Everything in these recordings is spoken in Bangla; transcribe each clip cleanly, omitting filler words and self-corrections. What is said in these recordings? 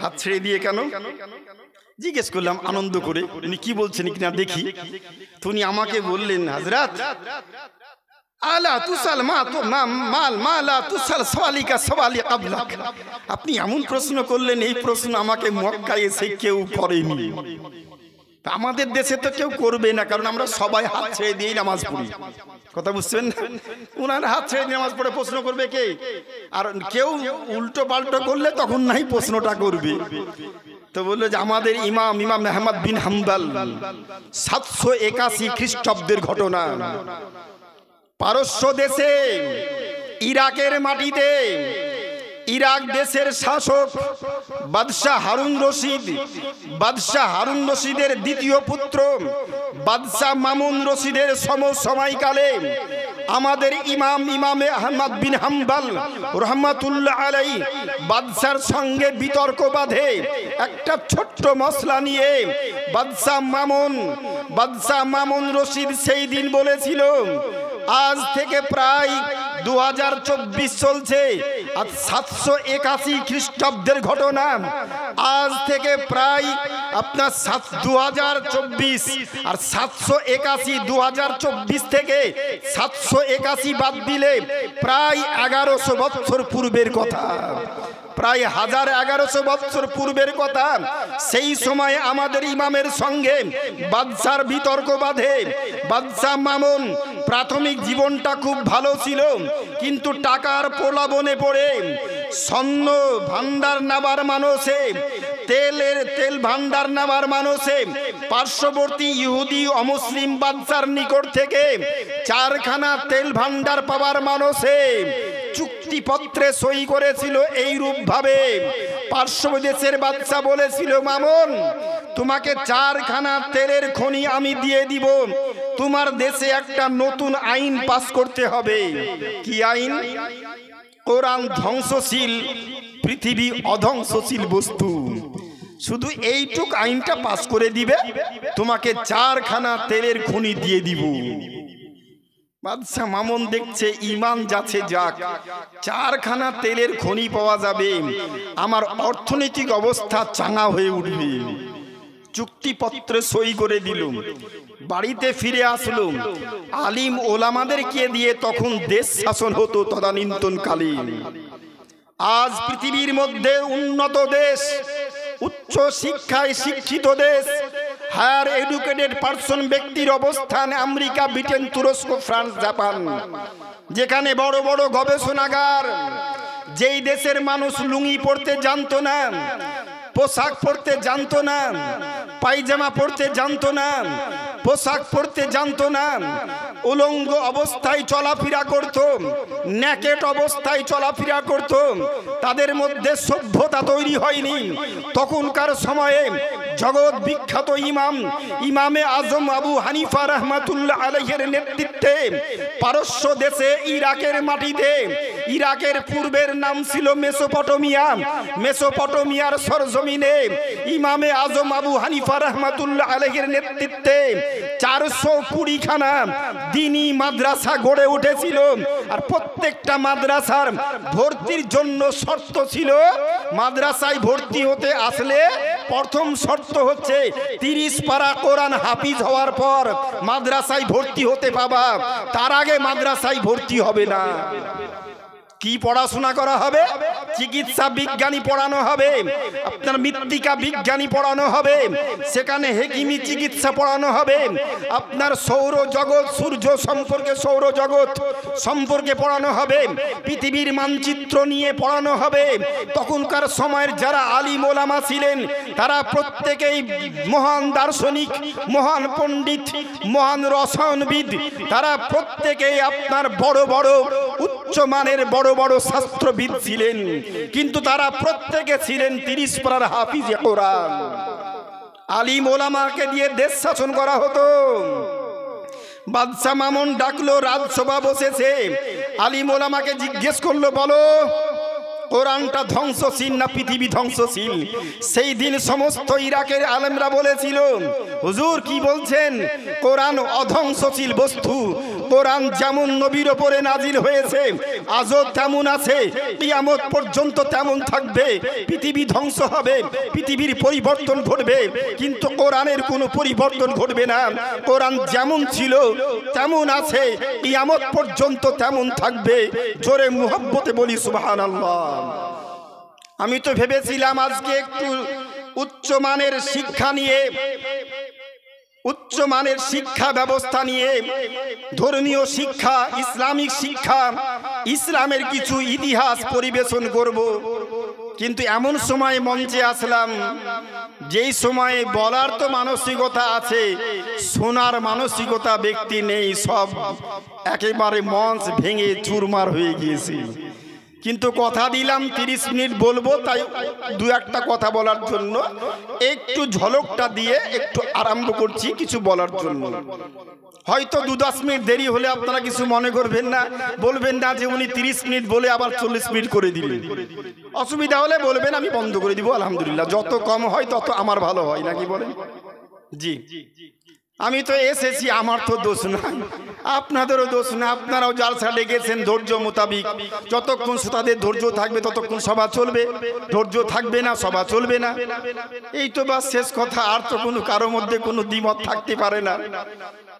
হাত ছেড়ে দিয়ে কেন জিজ্ঞেস করলাম আনন্দ করে, উনি কি বলছেন কিনা দেখি। তো উনি আমাকে বললেন, হযরত আলা তুসাল মা তো মাল মালা তুসাল সওয়ালিকা সওয়ালি ক্বাবলাক। আপনি এমন প্রশ্ন করলেন, এই প্রশ্ন আমাকে মক্কায় এসে কেউ করেনি। আমাদের দেশে তো কেউ করবে না, কারণ আমরা সবাই হাত ছেড়ে দিয়েই নামাজ পড়ি। কথা বুঝছেন না? উনার হাত ছেড়ে দিয়ে নামাজ পড়ে প্রশ্ন করবে কে? আর কেউ উল্টো পাল্টো করলে তখন নাই প্রশ্নটা করবে। তো বললো যে আমাদের ইমাম আহমদ বিন হাম্বল 781 খ্রিস্টাব্দের ঘটনা, পারস্য দেশে ইরাকের মাটিতে ইরাক দেশের শাসক বাদশাহ হারুন রশিদের দ্বিতীয় পুত্র বাদশাহ মামুন রশিদের সময়কালে আমাদের ইমামে আহমদ বিন হাম্বল রহমাতুল্লাহ আলাইহি বাদশার সঙ্গে বিতর্ক বাঁধে একটা ছোট্ট মসলা নিয়ে। বাদশাহ মামুন রশিদ সেই দিন বলেছিল, আজ থেকে প্রায় 2024 চলছে আর 781 খ্রিস্টাব্দের ঘটনা। আজ থেকে প্রায় আপনার 2024 আর 781, 2024 থেকে 781 বাদ দিলে প্রায় 1100 বছর পূর্বের কথা, প্রায় 1100 বছর পূর্বের কথা। সেই সময় আমাদের ইমামের সঙ্গে বাদশার বিতর্ক বাঁধে। বাদশাহ মামুন প্রাথমিক জীবনটা খুব ভালো ছিল, কিন্তু টাকার প্রলোভনে পড়ে স্বর্ণ ভান্ডার নেবার মানুষে, তেল ভান্ডার নেবার মানুষে পার্শ্ববর্তী ইহুদি অমুসলিম বাদশার নিকট থেকে 4খানা তেল ভান্ডার পাওয়ার মানুষে চুক্তিপত্রে সই করেছিল। এইরূপ ভাবে পার্শ্ব দেশের বাদশা বলেছিল, মামুন তোমাকে 4খানা তেলের খনি আমি দিয়ে দিব, তোমার দেশে একটা নতুন আইন পাস করতে হবে। কি আইন? কোরআন ধ্বংসশীল, পৃথিবী অধ্বংসশীল বস্তু, শুধু এইটুক আইনটা পাস করে দিবে, তোমাকে 4খানা তেলের খনি দিয়ে দিব। বাদশাহ মামুন দেখছে ঈমান যাচ্ছে যাক, 4খানা তেলের খনি পাওয়া যাবে, আমার অর্থনৈতিক অবস্থা চাঙ্গা হয়ে উঠবে। চুক্তিপত্রে সই করে দিলুম, বাড়িতে ফিরে আসলুম। আলিম ওলামাদেরকে দিয়ে তখন দেশ শাসন হতো তদানীন্তনকালীন। আজ পৃথিবীর মধ্যে উন্নত দেশ, উচ্চ শিক্ষায় শিক্ষিত দেশ, হায়ার এডুকেটেড পার্সন ব্যক্তির অবস্থান আমেরিকা, ব্রিটেন, তুরস্ক, ফ্রান্স, জাপান, যেখানে বড় বড় গবেষণাগার। যেই দেশের মানুষ লুঙ্গি পরতে জানতো না, পোশাক পরতে জানতো না, পায়জামা পরতে জানতো না, পোশাক পরতে জানতো না, উলঙ্গ অবস্থায় চলাফেরা করত, নেকেট অবস্থায় চলাফেরা করত, তাদের মধ্যে সভ্যতা তৈরি হয়নি। তখনকার সময়ে জগৎ বিখ্যাত ইমামে আজম আবু হানিফা রহমাতুল্লাহ আলাইহির নেতৃত্বে পারস্য দেশে ইরাকের মাটিতে, ইরাকের পূর্বের নাম ছিল মেসোপটেমিয়া, মেসোপটেমিয়ার সরজমিনে ইমামে আজম আবু হানিফা রহমাতুল্লাহ আলাইহির নেতৃত্বে 420খানা দ্বীনি মাদ্রাসা গড়ে উঠেছিল। আর প্রত্যেকটা মাদ্রাসার ভর্তির জন্য শর্ত ছিল, মাদ্রাসায় ভর্তি হতে আসলে প্রথম শর্ত হচ্ছে 30 পারা কোরআন হাফিজ হওয়ার পর মাদ্রাসায় ভর্তি হতে পাবা, তার আগে মাদ্রাসায় ভর্তি হবে না। কি পড়াশোনা করা হবে? চিকিৎসা বিজ্ঞানী পড়ানো হবে, আপনার মৃত্তিকা বিজ্ঞানী পড়ানো হবে, সেখানে হেকিমি চিকিৎসা পড়ানো হবে, আপনার সৌরজগৎ, সূর্য সম্পর্কে, সৌরজগৎ সম্পর্কে পড়ানো হবে, পৃথিবীর মানচিত্র নিয়ে পড়ানো হবে। তখনকার সময়ের যারা আলিম ওলামা ছিলেন তারা প্রত্যেকেই মহান দার্শনিক, মহান পণ্ডিত, মহান রসায়নবিদ, তারা প্রত্যেকেই আপনার বড় বড় উচ্চমানের বড় বড় শাস্ত্রবিদ ছিলেন, কিন্তু তারা প্রত্যেকে ছিলেন 30 পারার হাফিজ কোরআন। আলিম ওলামাকে দিয়ে দেশ শাসন করা হতো। বাদশাহ মামুন ডাকলো, রাজসভা বসেছে, আলিম ওলামাকে জিজ্ঞেস করলো, বলো কোরআনটা ধ্বংসশীল না পৃথিবী ধ্বংসশীল? সেই দিন সমস্ত ইরাকের আলেমরা বলেছিল, হুজুর কি বলছেন, কোরআন অধ্বংসশীল বস্তু, কোরআন যেমন নবীর ওপরে নাজিল হয়েছে আজও তেমন আছে, কিয়ামত পর্যন্ত তেমন থাকবে। পৃথিবী ধ্বংস হবে, পৃথিবীর পরিবর্তন ঘটবে, কিন্তু কোরআনের কোনো পরিবর্তন ঘটবে না। কোরআন যেমন ছিল তেমন আছে, কিয়ামত পর্যন্ত তেমন থাকবে। জোরে মুহাব্বতে বলি সুবহানাল্লাহ। আমি তো ভেবেছিলাম আজকে একটু উচ্চমানের শিক্ষা নিয়ে, উচ্চমানের শিক্ষা ব্যবস্থা নিয়ে, ধর্মীয় শিক্ষা, ইসলামিক শিক্ষা, ইসলামের কিছু ইতিহাস পরিবেশন করব, কিন্তু এমন সময় মঞ্চে আসলাম যেই সময়ে বলার তো মানসিকতা আছে, শোনার মানসিকতা ব্যক্তি নেই। সব একেবারে মঞ্চ ভেঙে চুরমার হয়ে গিয়েছে। কিন্তু কথা দিলাম 30 মিনিট বলবো, তাই দু একটা কথা বলার জন্য একটু ঝলকটা দিয়ে একটু আরম্ভ করছি কিছু বলার জন্য। হয়তো 2-10 মিনিট দেরি হলে আপনারা কিছু মনে করবেন না, বলবেন না যে উনি 30 মিনিট বলে আবার 40 মিনিট করে দিলেন। অসুবিধা হলে বলবেন, আমি বন্ধ করে দিব। আলহামদুলিল্লাহ, যত কম হয় তত আমার ভালো হয়, নাকি বলেন? জি, আমি তো এসেছি, আমার তো দোষ নাই, আপনাদেরও দোষ না। আপনারাও জালসা ডেকেছেন ধৈর্য মোতাবিক। যতক্ষণ তাদের ধৈর্য থাকবে ততক্ষণ সভা চলবে, ধৈর্য থাকবে না সভা চলবে না। এই তো বাস শেষ কথা, আর তো কোনো কারোর মধ্যে কোনো দ্বিমত থাকতে পারে না।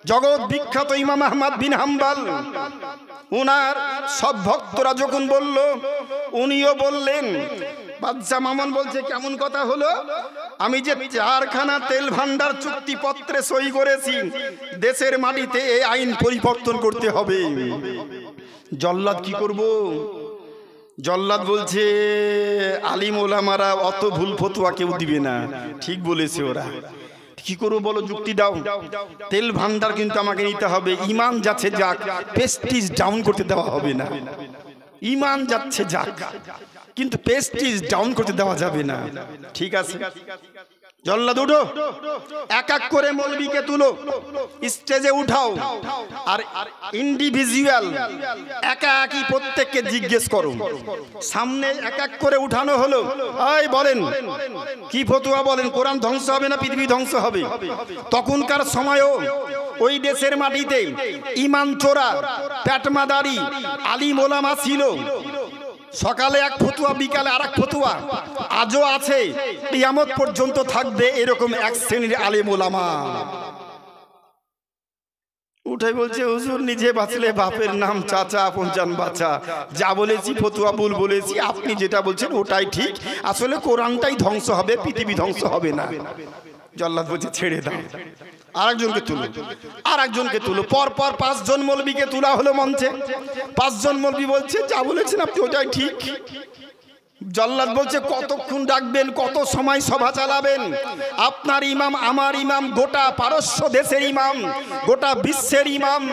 জগৎ বিখ্যাত ইমাম আহমদ বিন হাম্বল, উনার সব ভক্তরা যখন বলল, উনিও বললেন। বাদশা মামুন বলছে, কেমন কথা হলো? আমি যে 4খানা তেল ভান্ডার চুক্তিপত্রে সই করেছি, দেশের মাটিতে এই আইন পরিবর্তন করতে হবে। জল্লাদ কি করব? জল্লাদ বলছে, আলিম ওলামারা অত ভুল ফতোয়া কেউ দিবে না, ঠিক বলেছে ওরা। কি করবো বলো, যুক্তি দাও। তেল ভান্ডার কিন্তু আমাকে নিতে হবে, ইমান যাচ্ছে যাক, প্রেস্টিজ ডাউন করতে দেওয়া হবে না। ইমান যাচ্ছে যাক, কিন্তু প্রেস্টিজ ডাউন করতে দেওয়া যাবে না। ঠিক আছে, জল্লাদ উঠো, এক এক করে মৌলবীকে তুলো, স্টেজে উঠাও, আর ইন্ডিভিজুয়াল একা একই প্রত্যেককে জিজ্ঞেস করো। সামনে এক এক করে উঠানো হলো, এই বলেন কি ফতোয়া বলেন, কোরআন ধ্বংস হবে না পৃথিবী ধ্বংস হবে? তখনকার সময়ও ওই দেশের মাটিতে ইমান চোরা, প্যাটমাদারি আলিম ওলামা ছিল। সকালে এক ফতুয়া, বিকালে আরেক ফতুয়া, আজও আছে, কিয়ামত পর্যন্ত থাকবে এরকম এক শ্রেণীর আলেম ওলামা। উঠে বলছে, হুজুর নিজে বাঁচলে বাপের নাম চাচা, আপন জান বাঁচা। যা বলেছি ফতুয়া ভুল বলেছি, আপনি যেটা বলছেন ওটাই ঠিক। আসলে কোরআনটাই ধ্বংস হবে, পৃথিবী ধ্বংস হবে না। জল্লাদ বলছে, ছেড়ে দাও, আরেকজনকে তুলো, আরেকজনকে তুলো। পর পর 5 জন মৌলবীকে তোলা হলো মঞ্চে। 5 জন মৌলবী বলছে, যা বলেছেন আপনি ওটাই ঠিক। জল্লাদ বলছে, কতক্ষণ ডাকবেন, কত সময় সভা চালাবেন? আপনার ইমাম, আমার ইমাম, গোটা পারস্য দেশের ইমাম, গোটা বিশ্বের ইমাম,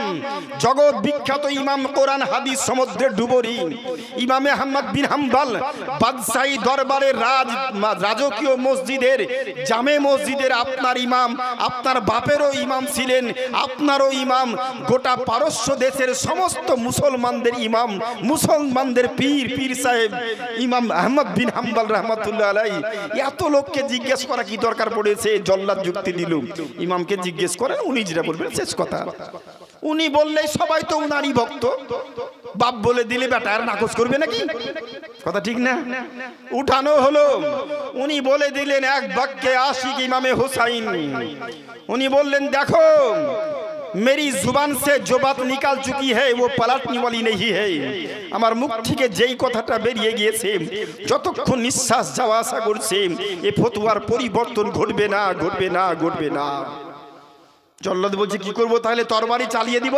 জগৎ বিখ্যাত ইমাম, কোরআন হাদিস সমুদ্রের ডুবুরি ইমামে আহমদ বিন হাম্বল, বাদশাহী দরবারের রাজকীয় মসজিদের, জামে মসজিদের আপনার ইমাম, আপনার বাপেরও ইমাম ছিলেন, আপনারও ইমাম, গোটা পারস্য দেশের সমস্ত মুসলমানদের ইমাম, মুসলমানদের পীর, পীর সাহেব ইমাম আহমদ বিন হাম্বল রহমাতুল্লাহ আলাইহি। এত লোককে জিজ্ঞেস করা কি দরকার পড়েছে? জল্লাদ যুক্তি দিল, ইমামকে জিজ্ঞেস করেন, উনি যেটা বলবেন শেষ কথা। উনি বললেই সবাই তো উনারই ভক্ত, বাপ বলে দিলে বেটা আর নাকচ করবে নাকি? কথা ঠিক না? উঠানো হলো, উনি বলে দিলেন এক বাক্যে, আশিক ইমামে হুসাইন। উনি বললেন, দেখো मेरी जुबान से जो बात निकाल चुकी है वो पलटने वाली नहीं है। আমার মুখ থেকে যেই কথাটা বেরিয়ে গিয়েছে, যতক্ষণ নিঃশ্বাস যাওয়া আসা করছে, এই ফতোয়ার পরিবর্তন ঘটবে না, ঘটবে না, ঘটবে না। জল্লাদ বলছে, কি করব তাহলে? তরবারি চালিয়ে দিব?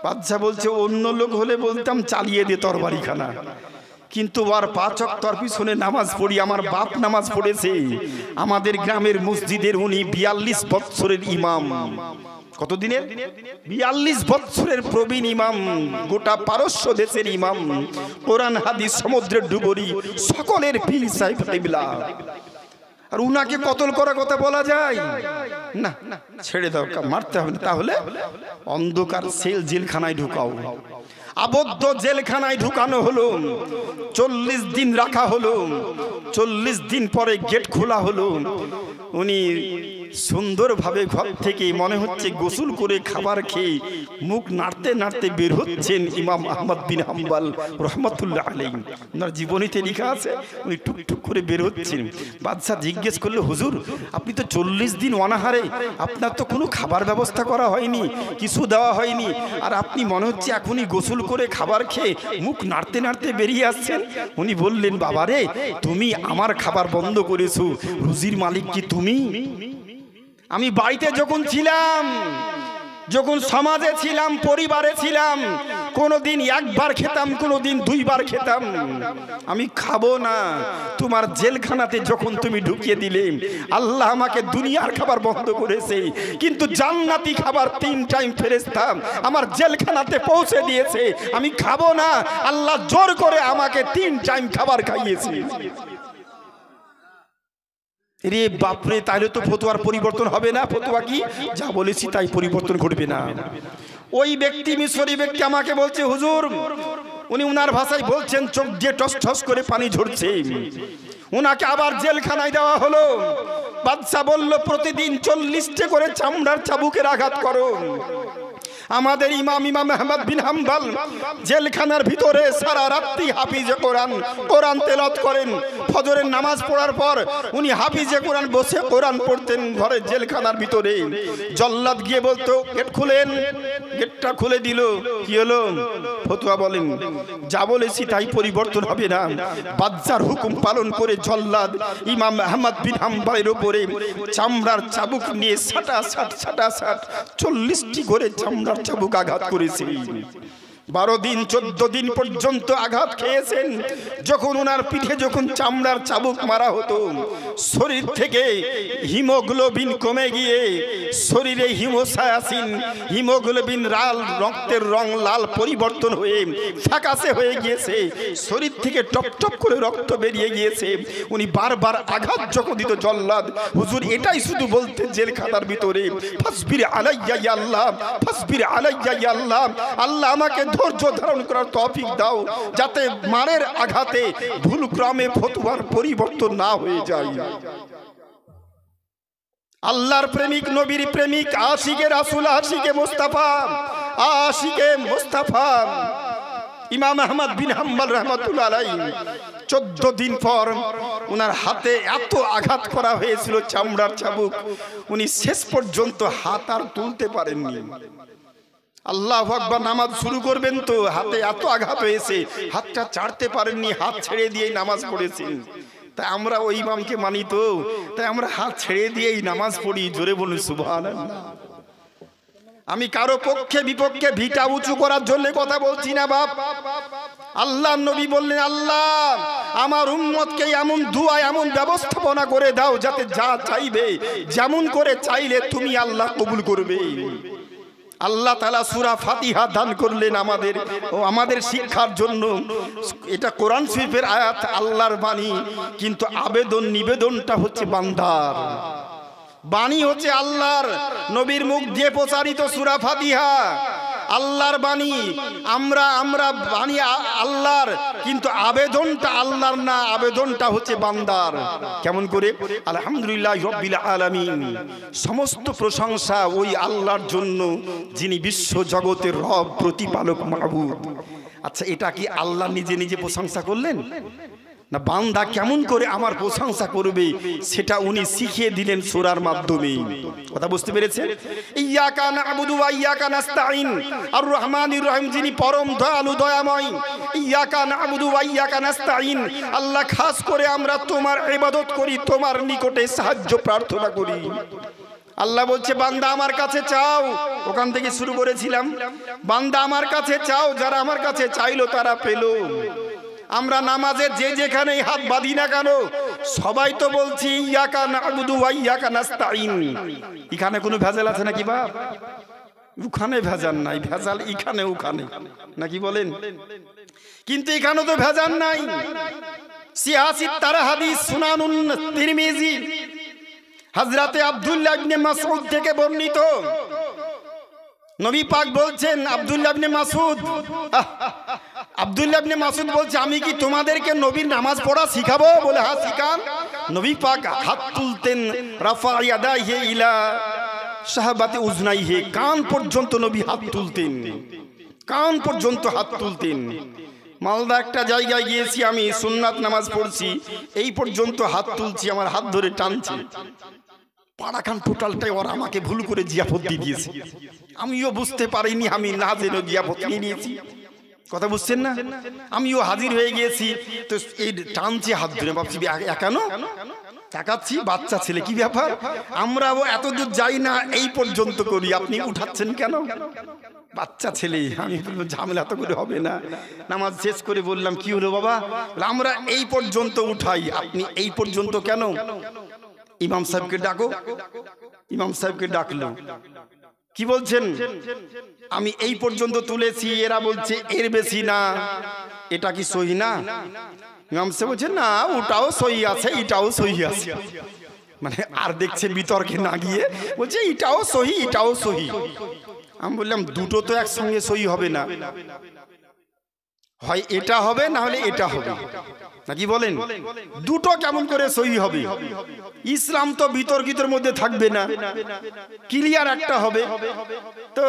বাদশা বলছে, অন্য লোক হলে বলতাম চালিয়ে দে তরবারিখানা, কিন্তু আর 5 ওয়াক্তের পিছনে নামাজ পড়ি, আমার বাপ নামাজ পড়েছে আমাদের গ্রামের মসজিদের, উনি 42 বছরের ইমাম। কত দিনের? 42 বছরের প্রবীণ ইমাম, গোটা পারস্য দেশের ইমাম, কোরআন হাদিস সমুদ্রের ডুবুরি, সকলের পীর সাহেব কিবলা। আর উনাকে কতল করার কথা বলা যায় না? ছেড়ে দাও, মারতে হবে না। তাহলে অন্ধকার সেল জেলখানায় ঢুকাও। আবদ্ধ জেলখানায় ঢুকানো হলো, 40 দিন রাখা হলো। 40 দিন পরে গেট খোলা হলো। উনি সুন্দরভাবে ঘর থেকে মনে হচ্ছে গোসল করে খাবার খেয়ে মুখ নাড়তে নাড়তে বের হচ্ছেন ইমাম আহমদ বিন হাম্বল রহমতুল্লাহ আলাইহি। ওনার জীবনীতে লেখা আছে উনি টুকটুক করে বের হচ্ছেন। বাদশা জিজ্ঞেস করলো, হুজুর আপনি তো 40 দিন অনাহারে, আপনার তো কোনো খাবার ব্যবস্থা করা হয়নি, কিছু দেওয়া হয়নি, আর আপনি মনে হচ্ছে এখনই গোসল করে খাবার খেয়ে মুখ নাড়তে নাড়তে বেরিয়ে আসছেন। উনি বললেন, বাবারে তুমি আমার খাবার বন্ধ করেছো, রুজির মালিক কি তুমি? আমি বাড়িতে যখন ছিলাম, যখন সমাজে ছিলাম, পরিবারে ছিলাম, কোনোদিন একবার খেতাম, কোনোদিন 2 বার খেতাম। আমি খাবো না। তোমার জেলখানাতে যখন তুমি ঢুকিয়ে দিলে, আল্লাহ আমাকে দুনিয়ার খাবার বন্ধ করেছে, কিন্তু জান্নাতি খাবার 3 টাইম ফেরেশতা আমার জেলখানাতে পৌঁছে দিয়েছে। আমি খাবো না, আল্লাহ জোর করে আমাকে 3 টাইম খাবার খাইয়েছে। রে বাপরে, তাহলে তো ফতোয়ার পরিবর্তন হবে না। ফতোয়া কি? যা বলেছি তাই পরিবর্তন ঘটবে না। ওই ব্যক্তি, মিশরি ব্যক্তি আমাকে বলছে, হুজুর, উনি উনার ভাষায় বলছেন, চোখ দিয়ে টস টস করে পানি ঝরছে। উনাকে আবার জেলখানায় দেওয়া হলো। বাদশা বলল, প্রতিদিন 40টা করে চামড়ার চাবুকের আঘাত করো। আমাদের ইমাম আহমদ বিন হাম্বল জেলখানার ভিতরে সারা রাত্রি হাফিজে কোরআন তেলাওয়াত করেন। ফজরের নামাজ পড়ার পর উনি হাফিজে কোরআন বসে কোরআন পড়তেন ঘরে জেলখানার ভিতরে। জল্লাদ গিয়ে বলতো, গেট খুলেন। গেটটা খুলে দিল। কি হলো? ফতোয়া বলেন, যা বলেছি তাই পরিবর্তন হবে না। বাদশার হুকুম পালন করে জল্লাদ ইমাম আহমদ বিন হাম্বলের উপরে চামড়ার চাবুক নিয়ে সাটাসাট 40টি করে চামড়ার চাবুক আঘাত করেছে। 12 দিন 14 দিন পর্যন্ত আঘাত খেয়েছেন। যখন ওনার পিঠে যখন চামড়ার চাবুক মারা হতো, শরীর থেকে হিমোগ্লোবিন কমে গিয়ে শরীরে হিমোগ্লোবিন রক্তের রং লাল পরিবর্তন হয়ে ফ্যাকাশে হয়ে গিয়েছে। শরীর থেকে টপ টপ করে রক্ত বেরিয়ে গিয়েছে। উনি বারবার আঘাত যখন দিত জল্লাদ, হুজুর এটাই শুধু বলতে জেলখানার ভিতরে, ফাসবির আলাইয়া ইয়া আল্লাহ, ফাসবির আলাইয়া ইয়া আল্লাহ, আল্লাহ আমাকে ধৈর্য ধারণ করার তৌফিক দাও, যাতে মারের আঘাতে ভুলক্রমে ফতোয়ার পরিবর্তন না হয়ে যায়। আল্লাহর প্রেমিক, নবীর প্রেমিক, আশিকে রাসূল, আশিকে মুস্তাফা ইমাম আহমদ বিন হাম্বল রহমাতুল্লাহ আলাইহি 14 দিন পর ওনার হাতে এত আঘাত করা হয়েছিল চামড়ার চাবুক, উনি শেষ পর্যন্ত হাত আর তুলতে পারেননি। আল্লাহু আকবার, নামাজ শুরু করবেন তো হাতে এত আঘাত হয়েছে, হাতটা ছাড়তে পারেননি, হাত ছেড়ে দিয়ে নামাজ পড়েছেন। তাই আমরা ওই ইমামকে মানি তো, তাই আমরা হাত ছেড়ে দিয়েই নামাজ পড়ি। জোরে বলুন সুবহানাল্লাহ। আমি কারো পক্ষে বিপক্ষে ভিটা উঁচু করার জন্য কথা বলছি না বাপ। আল্লাহ নবী বললেন, আল্লাহ আমার উম্মতকে এমন দুয়া, এমন ব্যবস্থাপনা করে দাও, যাতে যা চাইবে যেমন করে চাইলে তুমি আল্লাহ কবুল করবে। আল্লাহ তাআলা সূরা ফাতিহা দান করলেন আমাদের ও আমাদের শিক্ষার জন্য। এটা কোরআন শরীফের আয়াত, আল্লাহর বাণী, কিন্তু আবেদন নিবেদনটা হচ্ছে বান্দার। বাণী হচ্ছে আল্লাহর, নবীর মুখ দিয়ে প্রচারিত সূরা ফাতিহা আল্লাহর বাণী। আমরা বাণী আল্লাহর, কিন্তু আবেদনটা আল্লাহর না, আবেদনটা হচ্ছে বান্দার। কেমন করে? আলহামদুলিল্লাহ রাব্বিল আলামিন, সমস্ত প্রশংসা ওই আল্লাহর জন্য যিনি বিশ্ব জগতের রব, প্রতিপালক, মাবুদ। আচ্ছা, এটা কি আল্লাহ নিজে নিজে প্রশংসা করলেন না বান্দা কেমন করে আমার প্রশংসা করবে সেটা উনি শিখিয়ে দিলেন সূরার মাধ্যমে। কথা বুঝতে পেরেছেন? ইয়াকা না'বুদু ওয়া ইয়াকা নাস্তাঈন, আর রহমানির রহিম, যিনি পরম দয়ালু দয়াময়। ইয়াকা না'বুদু ওয়া ইয়াকা নাস্তাঈন, আল্লাহ খাস করে আমরা তোমার ইবাদত করি, তোমার নিকটে সাহায্য প্রার্থনা করি। আল্লাহ বলছে, বান্দা আমার কাছে চাও। ওখান থেকে শুরু করেছিলাম, বান্দা আমার কাছে চাও, যারা আমার কাছে চাইলো তারা পেল। আমরা নামাজে যে যেখানেই হাত বাঁধি না কেন, সবাই তো বলছি ইয়াকা না'বুদু ওয়া ইয়াকা নাস্তাঈন। এখানে কোনো ভেজাল আছে নাকি বাপ? ওখানে ভেজাল নাই, ভেজাল এখানে ওখানে, নাকি বলেন? কিন্তু এখানে তো ভেজাল নাই। সিয়াসিত তারা হাদিস সুনানুন তিরমিজি হযরতে আব্দুল্লাহ ইবনে মাসউদ থেকে বর্ণিত, নবী পাক বলছেন, আব্দুল্লাহ ইবনে মাসউদ, আব্দুল্লাহ ইবনে মাসউদ বলছে আমি কি তোমাদেরকে নবীর নামাজ পড়া শিখাবো? বলে হ্যাঁ শিখান। নবী পাক হাত তুলতেন, রাফা ইয়াদাইহি ইলা শাহাবাতি উজনাইহি, কান পর্যন্ত নবী হাত তুলতেন, কান পর্যন্ত হাত তুলতেন। মালদা একটা জায়গায় গিয়েছি আমি, সুন্নাত নামাজ পড়ছি, এই পর্যন্ত হাত তুলছি, আমার হাত ধরে টানছে। পাড়াখান টোটালটাই ওরা আমাকে ভুল করে জিয়াফত দিয়ে দিয়েছে, আমিও বুঝতে পারিনি, আমি না জেনে জিয়াফত নিয়ে নিয়েছি। কথা বুঝছেন না? আমিও হাজির হয়ে গিয়েছি, তো এই টানছে হাত ধরে, ভাবছি একানো তাকাচ্ছি, বাচ্চা ছেলে, কি ব্যাপার? আমরাও এত দূর যাই না, এই পর্যন্ত করি, আপনি উঠাচ্ছেন কেন? বাচ্চা ছেলে। আমি বললাম ঝামেলা তো করে হবে না। নামাজ শেষ করে বললাম কি হলো বাবা? আমরা এই পর্যন্ত উঠাই, আপনি এই পর্যন্ত কেন? ইমাম সাহেবকে ডাকো। ইমাম সাহেবকে ডাকলো। কি বলছেন? আমি এই পর্যন্ত তুলেছি, এরা বলছে এর বেশি না, এটা কি সহি না? ইমাম সাহেব বলছে না, ওটাও সহি আছে, এটাও সহি আছে। মানে আর দেখছে বিতর্কে না গিয়ে বলছে এটাও সহি, এটাও সহি। আমি বললাম দুটো তো একসঙ্গে সহি হবে না, হয় এটা হবে না হলে এটা হবে, নাকি বলেন? দুটো কেমন করে সহি হবে? ইসলাম তো বিতর্কিতের মধ্যে থাকবে না, ক্লিয়ার একটা হবে। তো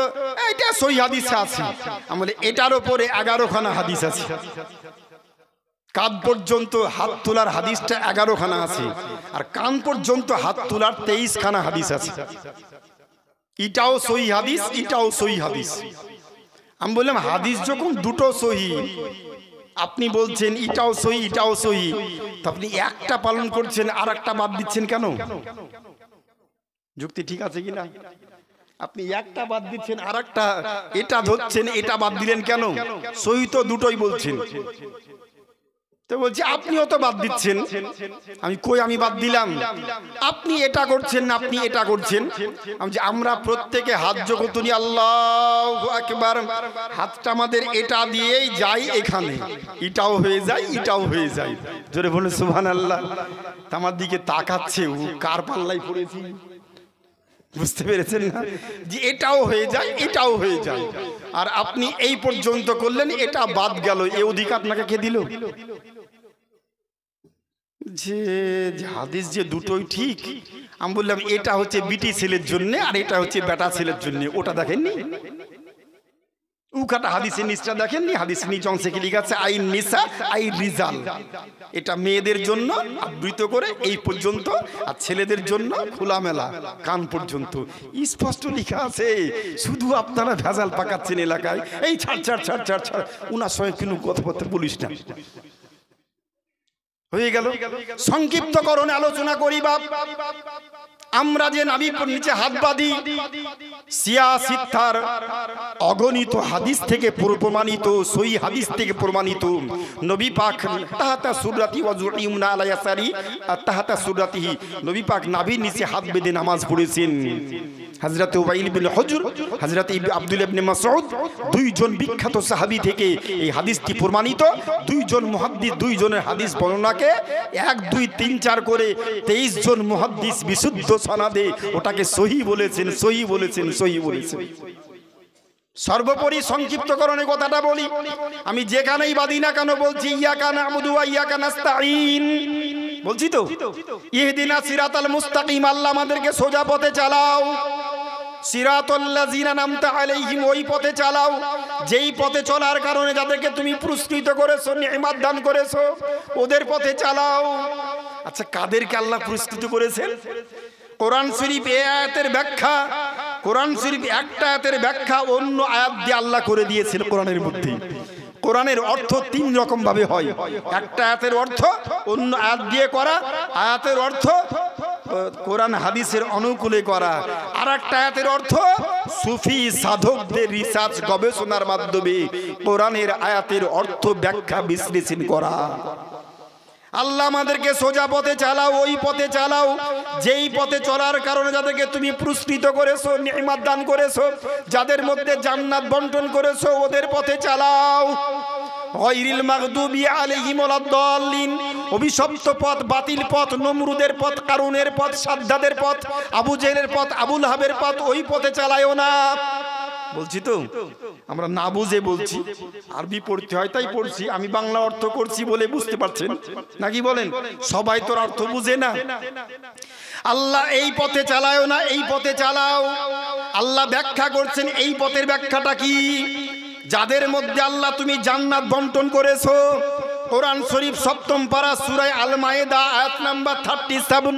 এটা সহি হাদিসে আছে। আমি বলি এটার উপরে 11খানা হাদিস আছে, কাঁধ পর্যন্ত হাত তোলার হাদিসটা 11খানা আছে, আর কান পর্যন্ত হাত তোলার 23খানা হাদিস আছে। এটাও সহি হাদিস, এটাও সহি হাদিস। আমি বললাম হাদিস যখন দুটো সহি, আপনি বলছেন এটাও সহি, এটাও সহি, তো আপনি একটা পালন করছেন আর একটা বাদ দিচ্ছেন কেন? যুক্তি ঠিক আছে কিনা? আপনি একটা বাদ দিচ্ছেন আর একটা, এটা ধরছেন, এটা বাদ দিলেন কেন? সহি তো দুটোই বলছেন। তো বলছি আপনিও তো বাদ দিচ্ছেন। আমি কই আমি বাদ দিলাম? আপনি এটা করছেন না, আপনি এটা করছেন। আমরা প্রত্যেকে হাত যখন তুলি আল্লাহু আকবার, হাতটা আমাদের এটা দিয়েই যাই এখানে, এটাও হয়ে যায়, এটাও হয়ে যায়। জোরে বলুন সুবহানাল্লাহ। আমার দিকে তাকাচ্ছে, ও কার পাল্লায় পড়েছি? বুঝতে পেরেছেন না? যে এটাও হয়ে যায়, এটাও হয়ে যায়। আর আপনি এই পর্যন্ত করলেন, এটা বাদ গেল, এই অধিকার আপনাকে কে দিল? যে হাদিস যে দুটোই ঠিক। আমি বললাম এটা হচ্ছে বিটি ছেলের জন্য, আর এটা হচ্ছে বেটা ছেলের জন্য। ওটা দেখেননি? উকাটা হাদিসের নিচটা দেখেননি? হাদিসের নিচ অংশে কি লেখা আছে? I Nisa I রিজাল। এটা মেয়েদের জন্য আবৃত করে এই পর্যন্ত, আর ছেলেদের জন্য খোলামেলা কান পর্যন্ত। স্পষ্ট লেখা আছে, শুধু আপনারা ভেজাল পাকাচ্ছেন এলাকায়। এই ছাড় ছাড় ছাড় ছাড় ছাড়, উনার সঙ্গে কোনো কথাবার্তা বলিস না। হয়ে গেল। সংক্ষিপ্তকরণে আলোচনা করি বাপ। আমরা যে নাবির নিচে হাত বাঁধি, সিয়াসিত্তার অগণিত হাদিস থেকে প্রমাণিত, সহি হাদিস থেকে প্রমাণিত। নবী পাক তাহাতা সুরাতি ওয়াজুইমনা আলা ইয়াসারি তাহাতা সুরাতিহি, নবী পাক নাভির নিচে হাত বেঁধে নামাজ পড়েছেন। হযরত উবাইল বিন হুজর, হযরত আব্দুল্লাহ ইবনে মাসউদ, দুইজন বিখ্যাত সাহাবী থেকে এই হাদিসটি প্রমাণিত। দুইজন মুহাদ্দিস, দুইজনের হাদিস বর্ণনাকে 1 2 3 4 করে 23 জন মুহাদ্দিস বিশুদ্ধ সনদে ওটাকে সহি বলেছেন, সহি বলেছেন, সহি বলেছেন। সর্বোপরি সংক্ষিপ্তকরণে কথাটা বলি, আমি যেখানেই বাদি না কেন বলছি ইয়াকা না'বুদু ওয়া ইয়াকা নাস্তাঈন বলছি তো। ইহদিনা সিরাতাল মুস্তাকিম, আল্লাহ আমাদেরকে সোজা পথে চালাও। সিরাতাল্লাযিনা নামতা আলাইহিম, ওই পথে চালাও যেই পথে চলার কারণে যাদেরকে তুমি পুরস্কৃত করেছো, নিয়ামত দান করেছো, ওদের পথে চালাও। আচ্ছা, কাদেরকে আল্লাহ পুরস্কৃত করেছেন? কোরআন শরীফ এই আয়াতের ব্যাখ্যা, কোরআন শরীফ একটা আয়াতের ব্যাখ্যা অন্য আয়াত দিয়ে আল্লাহ করে দিয়েছেন কোরআনের মধ্যে। কোরআনের অর্থ 3 রকম ভাবে হয়। একটা আয়াতের অর্থ অন্য আয়াত দিয়ে করা, আয়াতের অর্থ কোরআন হাদিসের অনুকূলে করা, আর একটা আয়াতের অর্থ সুফি সাধকদের রিসার্চ গবেষণার মাধ্যমে কোরআনের আয়াতের অর্থ ব্যাখ্যা বিশ্লেষণ করা। আল্লাহ আমাদেরকে সোজা পথে চালাও, ওই পথে চালাও যেই পথে চলার কারণে যাদেরকে তুমি পুরস্কৃত করেছো, নিয়ামত দান করেছো, যাদের মধ্যে জান্নাত বন্টন করেছো, ওদের পথে চালাও। গায়রিল মাগদুবি আলাইহিম ওয়ালাদ-দাল্লিন, অভিশপ্ত পথ, বাতিল পথ, নমরুদের পথ, কারুনের পথ, সাদ্দাদের পথ, আবু জেহেলের পথ, আবু লাহাবের পথ, ওই পথে চালায়ও না। বলছি তো আমরা না বুঝে বলছি, আরবি পড়তে হয় তাই পড়ছি, আমি বাংলা অর্থ করছি বলে বুঝতে পারছেন নাকি বলেন? সবাই তোর অর্থ বুঝে না। আল্লাহ এই পথে চালাও না, এই পথে চালাও। আল্লাহ ব্যাখ্যা করছেন এই পথের ব্যাখ্যাটা কি? যাদের মধ্যে আল্লাহ তুমি জান্নাত বন্টন করেছো, কোরআন শরীফ 7ম পারা সূরা আল মায়েদা আয়াত নাম্বার 37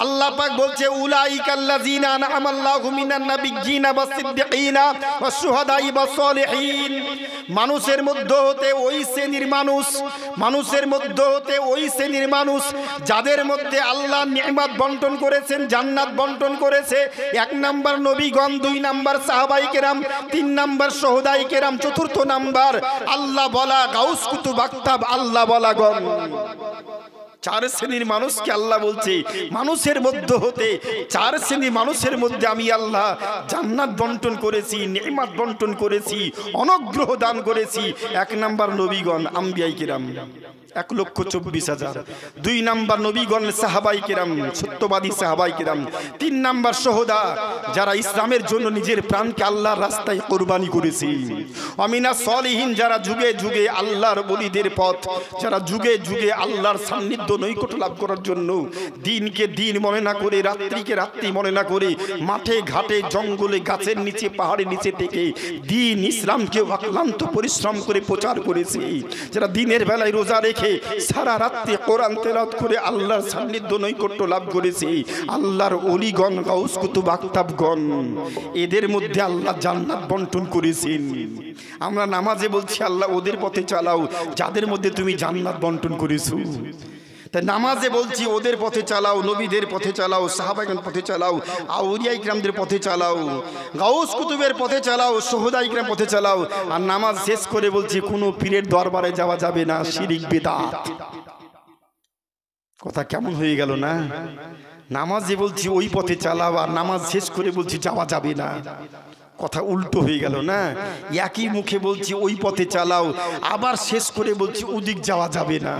আল্লাহ পাক বলছে উলাইকাল্লাযিনা আনআমাল্লাহু মিনান নাবিয়্যিনা ওয়াস-সিদ্দিকিনা ওয়াশ-শুহাদাই ওয়াস-সালিহিন। মানুষের মধ্যে হতে ওই শ্রেণীর মানুষ, মানুষের মধ্যে হতে ওই শ্রেণীর মানুষ যাদের মধ্যে আল্লাহ নিয়ামত বন্টন করেছেন, জান্নাত বন্টন করেছে। 1 নাম্বার নবীগণ, 2 নাম্বার সাহাবায়ে কেরাম, 3 নাম্বার শুহাদায়ে কেরাম, 4র্থ নাম্বার আল্লাহ বলা গাউস কুতুব আকতাব আল্লাহ বলা গণ। 4 শ্রেণীর মানুষকে আল্লাহ বলছে মানুষের মধ্যে হতে 4 শ্রেণীর মানুষের মধ্যে আমি আল্লাহ জান্নাত বন্টন করেছি, নিয়ামত বন্টন করেছি, অনুগ্রহ দান করেছি। 1 নাম্বার নবীগণ আম্বিয়ায়ে কেরাম 1,24,000, 2 নাম্বার নবীগণ সাহাবায়ে কেরাম সত্যবাদী সাহাবায়ে কেরাম, 3 নাম্বার শুহাদা যারা ইসলামের জন্য নিজের প্রাণকে আল্লাহর রাস্তায় কুরবানি করেছে, আমিনা সলিহিন যারা যুগে যুগে আল্লাহর ওলিদের পথ, যারা যুগে যুগে আল্লাহর সান্নিধ্য নৈকট্য লাভ করার জন্য দিনকে দিন মনে না করে, রাত্রিকে রাত্রি মনে না করে মাঠে ঘাটে জঙ্গলে গাছের নিচে পাহাড়ের নিচে থেকে দিন ইসলামকে অক্লান্ত পরিশ্রম করে প্রচার করেছে, যারা দিনের বেলায় রোজা রেখে সারা রাত্রি কোরআন তেলাওয়াত করে আল্লাহর সান্নিধ্য নৈকট্য লাভ করেছে, আল্লাহর ওলিগণ গাউস কুতুব আকতাবগণ, এদের মধ্যে আল্লাহ জান্নাত বন্টন করেছেন। আমরা নামাজে বলছি আল্লাহ ওদের পথে চালাও যাদের মধ্যে তুমি জান্নাত বন্টন করেছো। তাই নামাজে বলছি ওদের পথে চালাও, নবীদের পথে চালাও, সাহাবাগণ পথে চালাও, আউলিয়া ইকরামদের পথে চালাও, গাউস কুতুবের পথে চালাও, শুহাদা ইকরাম পথে চালাও। আর নামাজ শেষ করে বলছি কোনো পীরের দরবারে যাওয়া যাবে না, শিরক বিদআত। কথা কেমন হয়ে গেল না? নামাজে বলছি ওই পথে চালাও, আর নামাজ শেষ করে বলছি যাওয়া যাবে না, কথা উল্টো হয়ে গেল না? একই মুখে বলছি ওই পথে চালাও, আবার শেষ করে বলছি ওদিক যাওয়া যাবে না,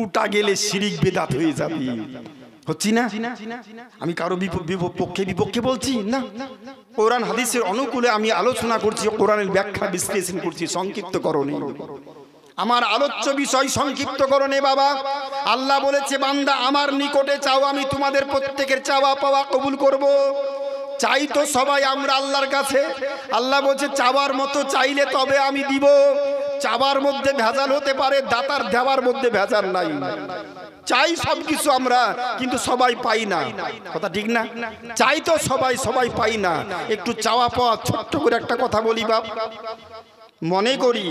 উল্টা গেলে শিরিক বেদাত হয়ে যাবে। হচ্ছি না? আমি কারো পক্ষে বিপক্ষে বলছি না, কোরআন হাদিসের অনুকূলে আমি আলোচনা করছি, কোরআনের ব্যাখ্যা বিশ্লেষণ করছি সংক্ষিপ্তকরণে। আমার আলোচ্য বিষয় সংক্ষিপ্তকরণে বাবা। আল্লাহ বলেছে বান্দা আমার নিকটে চাও, আমি তোমাদের প্রত্যেকের চাওয়া পাওয়া কবুল করব। চাই তো সবাই আমরা আল্লাহর কাছে। আল্লাহ বলছে চাওয়ার মতো চাইলে তবে আমি দিব। চাওয়ার মধ্যে ভেজাল হতে পারে, দাতার দেওয়ার মধ্যে ভেজাল নাই। চাই সব কিছু আমরা, কিন্তু সবাই পাই না, কথা ঠিক না? চাই তো সবাই পাই না। একটু চাওয়া পাওয়া ছোট্ট করে একটা কথা বলি বাপ। মনে করি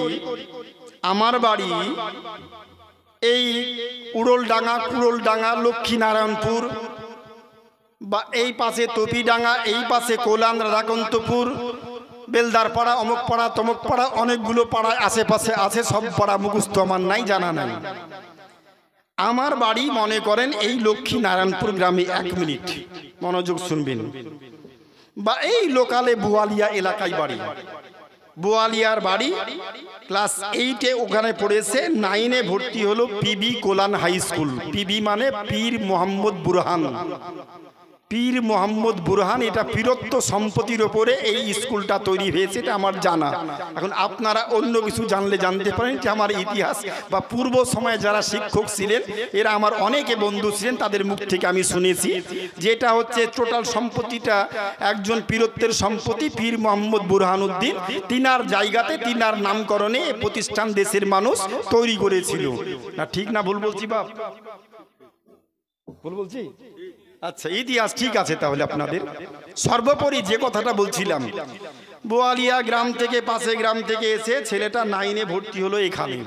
আমার বাড়ি এই কুড়োলডাঙ্গা লক্ষ্মীনারায়ণপুর, বা এই পাশে তপিডাঙ্গা, এই পাশে কোলান রাধাকান্তপুর, বেলদারপাড়া, অমুক পাড়া তমুক পাড়া, অনেকগুলো পাড়ায় আশেপাশে আছে। সব পাড়া মুখস্থ আমার নাই, জানা নাই। আমার বাড়ি মনে করেন এই লক্ষ্মীনারায়ণপুর গ্রামে। 1 মিনিট মনোযোগ শুনবেন। বা এই লোকালে বোয়ালিয়া এলাকায় বাড়ি। বোয়ালিয়ার বাড়ি, ক্লাস 8-এ ওখানে পড়েছে, 9-এ ভর্তি হলো PB Kalyan high school. PB মানে পীর মোহাম্মদ বুরহান। পীর মোহাম্মদ বুরহান, এটা পীরত্ব সম্পত্তির ওপরে এই স্কুলটা তৈরি হয়েছে, এটা আমার জানা। এখন আপনারা অন্য কিছু জানলে জানতে পারেন যে আমার ইতিহাস বা পূর্ব সময়ে যারা শিক্ষক ছিলেন এরা আমার অনেকে বন্ধু ছিলেন, তাদের মুখ থেকে আমি শুনেছি যে এটা হচ্ছে টোটাল সম্পত্তিটা একজন পীরত্বের সম্পত্তি, পীর মোহাম্মদ বুরহানুদ্দিন। তিনার জায়গাতে তিনার নামকরণে প্রতিষ্ঠান দেশের মানুষ তৈরি করেছিল। না ঠিক না ভুল বলছি বাপ? ভুল বলছি? আচ্ছা, ইতিহাস ঠিক আছে তাহলে আপনাদের। সর্বোপরি যে কথাটা বলছিলাম, বোয়ালিয়া গ্রাম থেকে, পাশে গ্রাম থেকে এসে ছেলেটা 9-এ ভর্তি হলো এখানে।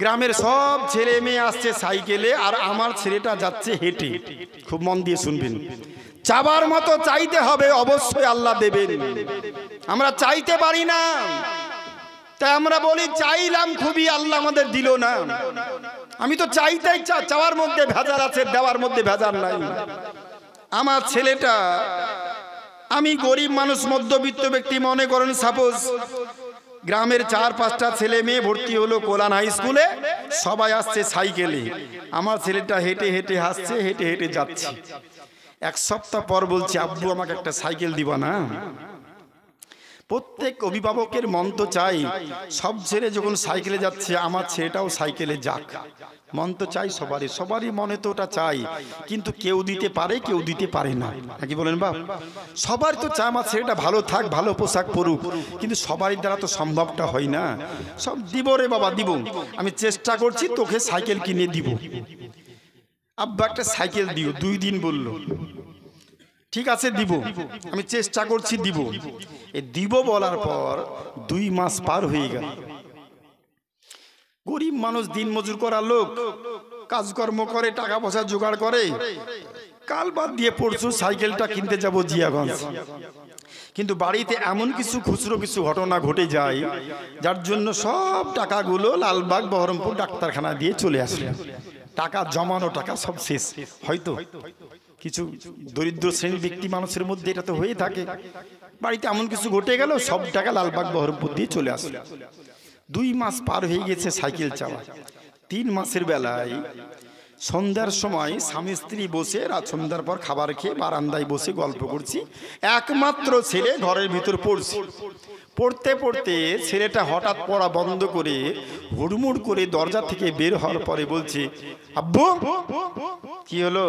গ্রামের সব ছেলে মেয়ে আসছে সাইকেলে, আর আমার ছেলেটা যাচ্ছে হেঁটে। খুব মন দিয়ে শুনবেন। চাবার মতো চাইতে হবে, অবশ্যই আল্লাহ দেবেন। আমরা চাইতে পারি না, তাই আমরা বলি চাইলাম খুবই, আল্লাহ আমাদের দিল না। আমি তো চাইতেই চাওয়ার মধ্যে ভেজাল আছে, দেওয়ার মধ্যে ভেজাল নাই। আমার ছেলেটা, আমি গরিব মানুষ, মধ্যবিত্ত ব্যক্তি, মনে করেন সাপোজ গ্রামের 4-5টা ছেলে মেয়ে ভর্তি হলো কোলান হাই স্কুলে, সবাই আসছে সাইকেলে। আমার ছেলেটা হেঁটে হেঁটে আসছে, হেঁটে হেঁটে যাচ্ছে। 1 সপ্তাহ পর বলছে আব্বু আমাকে একটা সাইকেল দিবা না? প্রত্যেক অভিভাবকের মন তো চাই সব ছেলে যখন সাইকেলে যাচ্ছে আমার ছেলেটাও সাইকেলে যাক, মন তো চাই সবারই মনে তো ওটা চাই, কিন্তু কেউ দিতে পারে কেউ দিতে পারে না, নাকি বলেন বাপ? সবার তো চায় আমার ছেলেটা ভালো থাক, ভালো পোশাক পরুক, কিন্তু সবারই দ্বারা তো সম্ভবটা হয় না। সব দিব রে বাবা দিব, আমি চেষ্টা করছি তোকে সাইকেল কিনে দিব। আব্বা একটা সাইকেল দিও, 2 দিন বললো, ঠিক আছে দিব, আমি চেষ্টা করছি দিব। এই দিব বলার পর 2 মাস পার হয়ে গেল। গরিব মানুষ, দিন মজুর করার লোক, কাজকর্ম করে, টাকা পয়সা জোগাড় করে, কাল বাদ দিয়ে পরশু সাইকেলটা কিনতে যাব জিয়াগঞ্জ। কিন্তু বাড়িতে এমন কিছু খুচরো কিছু ঘটনা ঘটে যায় যার জন্য সব টাকাগুলো লালবাগ বহরমপুর ডাক্তারখানা দিয়ে চলে আসে। টাকা জমানো টাকা সব শেষ। হয়তো কিছু দরিদ্র শ্রেণীর ব্যক্তি মানুষের মধ্যে এটা তো হয়ে থাকে, বাড়িতে এমন কিছু ঘটে গেল সব টাকা লালবাগ বহরমপুর দিয়ে চলে আসলো। 2 মাস পার হয়ে গেছে সাইকেল চালা। 3 মাসের বেলায় সন্ধ্যার সময় স্বামী স্ত্রী বসে, রাত সন্ধ্যার পর খাবার খেয়ে বারান্দায় বসে গল্প করছি। একমাত্র ছেলে ঘরের ভিতর পড়ছে। পড়তে পড়তে ছেলেটা হঠাৎ পড়া বন্ধ করে হুড়মুড় করে দরজা থেকে বের হওয়ার পরে বলছে, আব্বু কি হলো?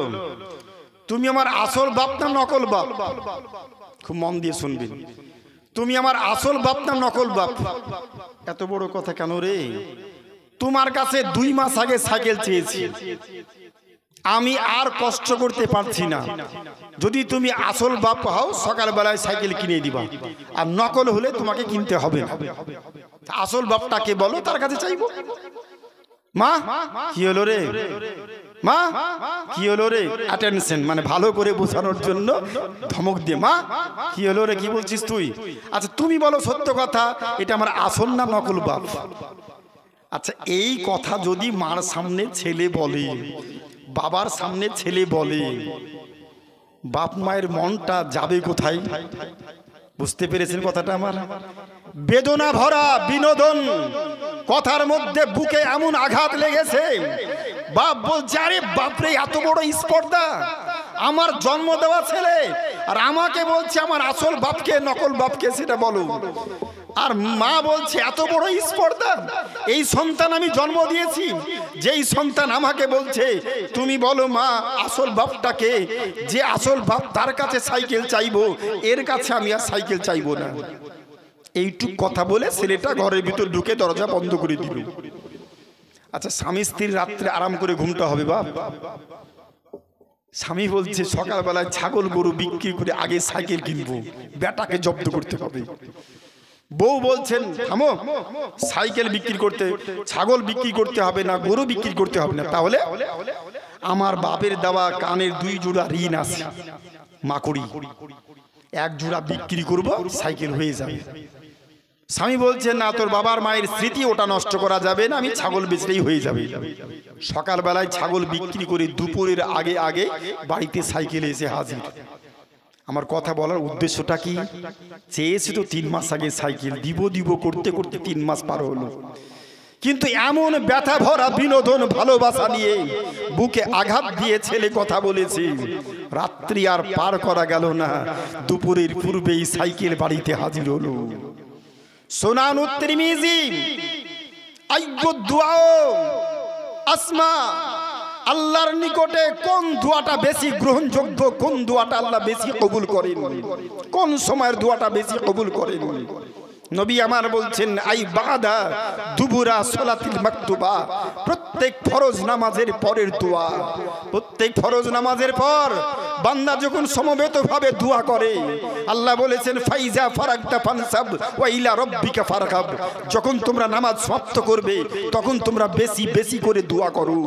তুমি আমার আসল বাপ না নকল বাপ? খুব মন দিয়ে শুনবেন, তুমি আমার আসল বাপ না নকল বাপ? এত বড় কথা কেন রে? তোমার কাছে 2 মাস আগে সাইকেল চেয়েছি, আমি আর কষ্ট করতে পারছি না। যদি তুমি আসল বাপ হও সকালবেলায় সাইকেল কিনে দিবা, আর নকল হলে তোমাকে কিনতে হবে না। আসল বাপটাকে বলো, তার কাছে চাইবো। মা কি হলো রে? মা কি হলো রে? অ্যাটেনশন মানে ভালো করে বোঝানোর জন্য ধমক দিয়ে, মা কি হলো রে, কি বলছিস তুই? আচ্ছা তুমি বলো সত্য কথা, এটা আমার আসল না নকল বাপ? আচ্ছা এই কথা যদি মার সামনে ছেলে বলে, বাবার সামনে ছেলে বলে, বাপ মায়ের মনটা যাবে কোথায়? বুঝতে পেরেছেন কথাটা আমার? বেদনা ভরা বিনোদন কথার মধ্যে বুকে এমন আঘাত লেগেছে। বাপ বলছে, আরে বাপরে এত বড় স্পর্ধা, আমার জন্ম দেওয়া ছেলে আর আমাকে বলছে আমার আসল বাপকে নকল বাপকে সেটা বলো। আর মা বলছে এত বড় স্পর্ধা, এই সন্তান আমি জন্ম দিয়েছি, যেই সন্তান আমাকে বলছে তুমি বলো মা আসল বাপটাকে, যে আসল বাপ তার কাছে সাইকেল চাইবো, এর কাছে আমি আর সাইকেল চাইবো না। এইটুক কথা বলে ছেলেটা ঘরের ভিতর ঢুকে দরজা বন্ধ করে দিল। আচ্ছা স্বামী স্ত্রীর রাত্রে আরাম করে ঘুমটা হবে বাপ? স্বামী বলছে সকালবেলায় ছাগল গরু বিক্রি করে আগে সাইকেল কিনবো, বেটাকে জব্দ করতে হবে। বউ বলছেন থামো, সাইকেল বিক্রি করতে, ছাগল বিক্রি করতে হবে না, গরু বিক্রি করতে হবে না, তাহলে আমার বাপের দেওয়া কানের 2 জোড়া ঋণ আছে মাকড়ি, 1 জোড়া বিক্রি করব, সাইকেল হয়ে যাবে। স্বামী বলছেন না, তোর বাবার মায়ের স্মৃতি ওটা নষ্ট করা যাবে না, আমি ছাগল বেচলেই হয়ে যাবে। সকালবেলায় ছাগল বিক্রি করে দুপুরের আগে আগে বাড়িতে সাইকেল এসে হাজির। আমার কথা বলার উদ্দেশ্যটা কি? চেয়েছি তো 3 মাস আগে সাইকেল, দিব করতে করতে 3 মাস পার হলো, কিন্তু এমন ব্যথা ভরা বিনোদন ভালোবাসা নিয়ে বুকে আঘাত দিয়ে ছেলে কথা বলেছে। রাত্রি আর পার করা গেল না, দুপুরের পূর্বেই সাইকেল বাড়িতে হাজির হলো। সুনান তিরমিজি আইয়ু দুআ আসমা, আল্লাহর নিকটে কোন দোয়াটা বেশি গ্রহণযোগ্য, কোন দোয়াটা আল্লাহ বেশি কবুল করেন, কোন সময়ের দোয়াটা বেশি কবুল করেন? নবী আমার বলছেন আই বাদা দুবুরা সালাতিল মাকতুবা, প্রত্যেক ফরজ নামাজের পরের দোয়া। প্রত্যেক ফরজ নামাজের পর বান্দা যখন সমবেতভাবে দোয়া করে, আল্লাহ বলেছেন ফাইজা ফারাগতা ফানসাব ওয়া ইলা রাব্বিকা ফারগাব, যখন তোমরা নামাজ সমাপ্ত করবে তখন তোমরা বেশি বেশি করে দোয়া করো।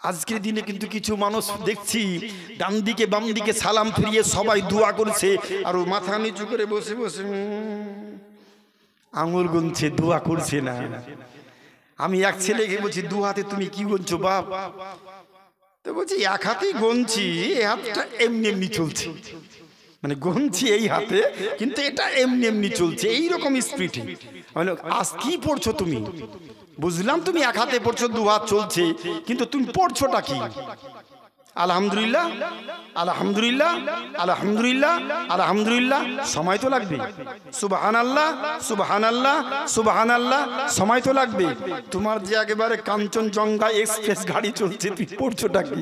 আজকের দিনে কিন্তু কিছু মানুষ দেখছি ডান দিকে বাম দিকে সালাম ফিরিয়ে সবাই দোয়া করছে, আর মাথা নিচু করে বসে বসে আঙুল গুনছে, দোয়া করছে না। আমি এক ছেলেকে বলছি 2 হাতে তুমি কি গুনছো বাপ? তো বলছি 1 হাতেই গুনছি, এই হাতটা এমনি এমনি চলছে, মানে গুনছি এই হাতে কিন্তু এটা এমনি এমনি চলছে, এইরকম স্পিডে। আজ কি পড়ছো তুমি? বুঝলাম তুমি 1 হাতে পড়ছো, 2 হাত চলছে, কিন্তু তুমি পড়ছোটা কি? আলহামদুলিল্লাহ আলহামদুলিল্লাহ আলহামদুলিল্লাহ আলহামদুলিল্লাহ, সময় তো লাগবে। সুবহানাল্লাহ সুবহানাল্লাহ সুবহানাল্লাহ, সময় তো লাগবে। তোমার যে একেবারে কাঞ্চনজঙ্ঘা এক্সপ্রেস গাড়ি চলছে, তুই পড়ছোটা কি?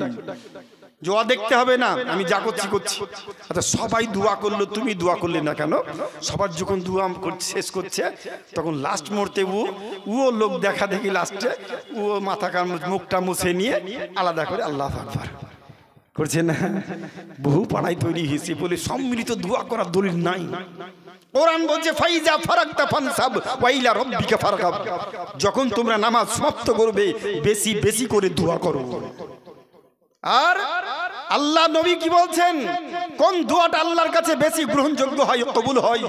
দোয়া দেখতে হবে না, আমি যা করছি করছি। আচ্ছা, সবাই দোয়া করলো, তুমি দোয়া করলে না কেন? সবার যখন দোয়া শেষ করছে তখন লাস্ট মুহূর্তে ও লোক দেখা দেখি লাস্টে ও মাথা মুখটা মুছে নিয়ে আলাদা করে আল্লাহু আকবার করছে না। বহু পাড়ায় তৈরি হয়েছে বলে সম্মিলিত দোয়া করার দলিল নাই। কোরআন বলছে ফাইজা ফারাকতা ফানসাব ওয়া ইলা রাব্বিকা ফারগাব, যখন তোমরা নামাজ সমাপ্ত করবে বেশি বেশি করে দোয়া করো। আর আল্লাহ নবী কি বলছেন? কোন দোয়াটা আল্লাহর কাছে বেশি গ্রহণযোগ্য হয়, কবুল হয়?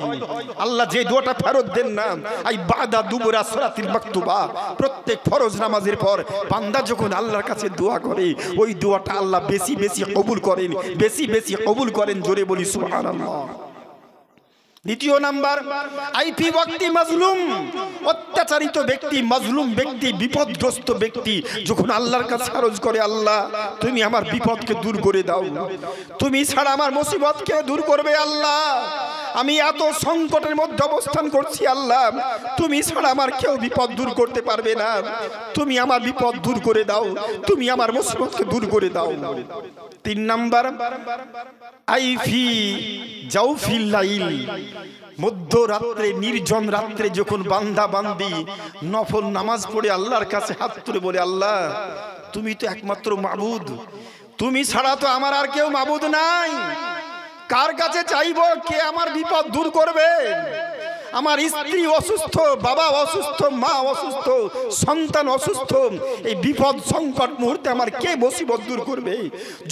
আল্লাহ যে দোয়াটা ফেরত দেন না, আই বাদা দুবুরা সালাতিল মাকতুবা, প্রত্যেক ফরজ নামাজের পর বান্দা যখন আল্লাহর কাছে দোয়া করে ওই দোয়াটা আল্লাহ বেশি বেশি কবুল করেন, বেশি বেশি কবুল করেন। জোরে বলি সুবহানাল্লাহ। দ্বিতীয় নাম্বার, আইফি ব্যক্তি মাজলুম, অত্যাচারিত ব্যক্তি, মাজলুম ব্যক্তি, বিপদগ্রস্ত ব্যক্তি যখন আল্লাহর কাছে আরজ করে, আল্লাহ তুমি আমার বিপদকে দূর করে দাও, তুমি ছাড়া আমার মুসিবতকে দূর করবে আল্লাহ, আমি এত সংকটের মধ্যে অবস্থান করছি আল্লাহ, তুমি ছাড়া আমার কেউ বিপদ দূর করতে পারবে না, তুমি আমার বিপদ দূর করে দাও, তুমি আমার মুসিবতকে দূর করে দাও। তিন নাম্বার, আইফি জাউফিল লাইল, মধ্যরাত্রে নির্জন রাত্রে যখন বান্দা বান্দি নফল নামাজ পড়ে আল্লাহর কাছে হাত তুলে বলে, আল্লাহ তুমি তো একমাত্র মাবুদ, তুমি ছাড়া তো আমার আর কেউ মাবুদ নাই, কার কাছে চাইবো, কে আমার বিপদ দূর করবে? আমার স্ত্রী অসুস্থ, বাবা অসুস্থ, মা অসুস্থ, সন্তান অসুস্থ, এই বিপদ সংকট মুহূর্তে আমার কে মুসিবত দূর করবে?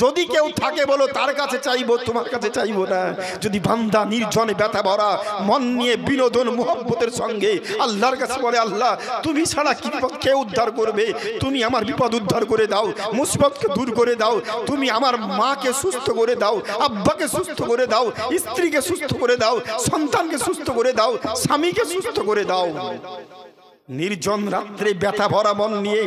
যদি কেউ থাকে বলো তার কাছে চাইবো, তোমার কাছে চাইবো না। যদি বান্দা নির্জনে ব্যথা ভরা মন নিয়ে বিনোদন মুহাব্বতের সঙ্গে আল্লাহর কাছে বলে, আল্লাহ তুমি ছাড়া কি কে উদ্ধার করবে, তুমি আমার বিপদ উদ্ধার করে দাও, মুসিবতকে দূর করে দাও, তুমি আমার মাকে সুস্থ করে দাও, আব্বাকে সুস্থ করে দাও, স্ত্রীকে সুস্থ করে দাও, সন্তানকে সুস্থ করে দাও, স্বামীকে সুস্থ করে দাও। নির্জন রাত্রে ব্যথা ভরা মন নিয়ে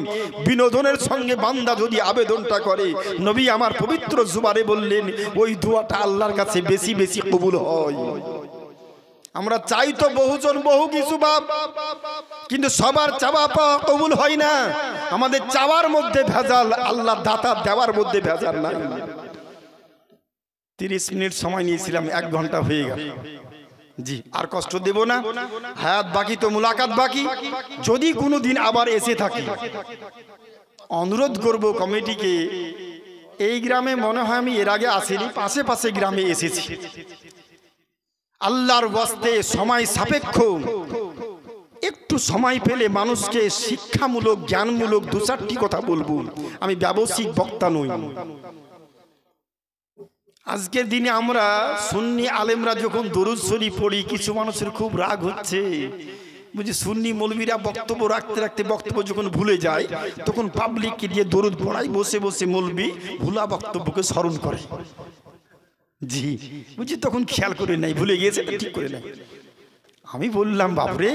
বিনোদনের সঙ্গে বান্দা যদি আবেদনটা করে, নবী আমার পবিত্র জুবানে বললেন ওই দোয়াটা আল্লাহর কাছে বেশি বেশি কবুল হয়। আমরা চাই তো বহুজন বহু কিছু বাপ, কিন্তু সবার চাওয়া পাওয়া কবুল হয় না। আমাদের চাওয়ার মধ্যে ভেজাল, আল্লাহ দাতা দেওয়ার মধ্যে ভেজাল নাই। 30 মিনিট সময় নিয়েছিলাম, 1 ঘন্টা হয়ে গেল। জি, আর কষ্ট দেব না, হায়াত বাকি তো মুলাকাত বাকি। যদি কোনো দিন আবার এসে থাকি, অনুরোধ করব কমিটিকে, এই গ্রামে মনে হয় আমি এর আগে আসিনি, পাশে পাশে গ্রামে এসেছি। আল্লাহর ওয়াস্তে সময় সাপেক্ষ, একটু সময় পেলে মানুষকে শিক্ষামূলক জ্ঞানমূলক 2-4টি কথা বলবো। আমি ব্যবসায়িক বক্তা নই। আজকের দিনে আমরা সুন্নি আলেমরা যখন দরুদ শরীফ পড়ি, কিছু মানুষের খুব রাগ হচ্ছে, বুঝি সুন্নি মৌলবীরা বক্তব্য রাখতে রাখতে বক্তব্য যখন ভুলে যায় তখন পাবলিককে দিয়ে দরুদ পড়াই, বসে বসে মৌলবী ভুলা বক্তব্যকে স্মরণ করে। জি বুঝি, তখন খেয়াল করে নাই, ভুলে গিয়েছে, ঠিক করে নাই। আমি বললাম, বাপরে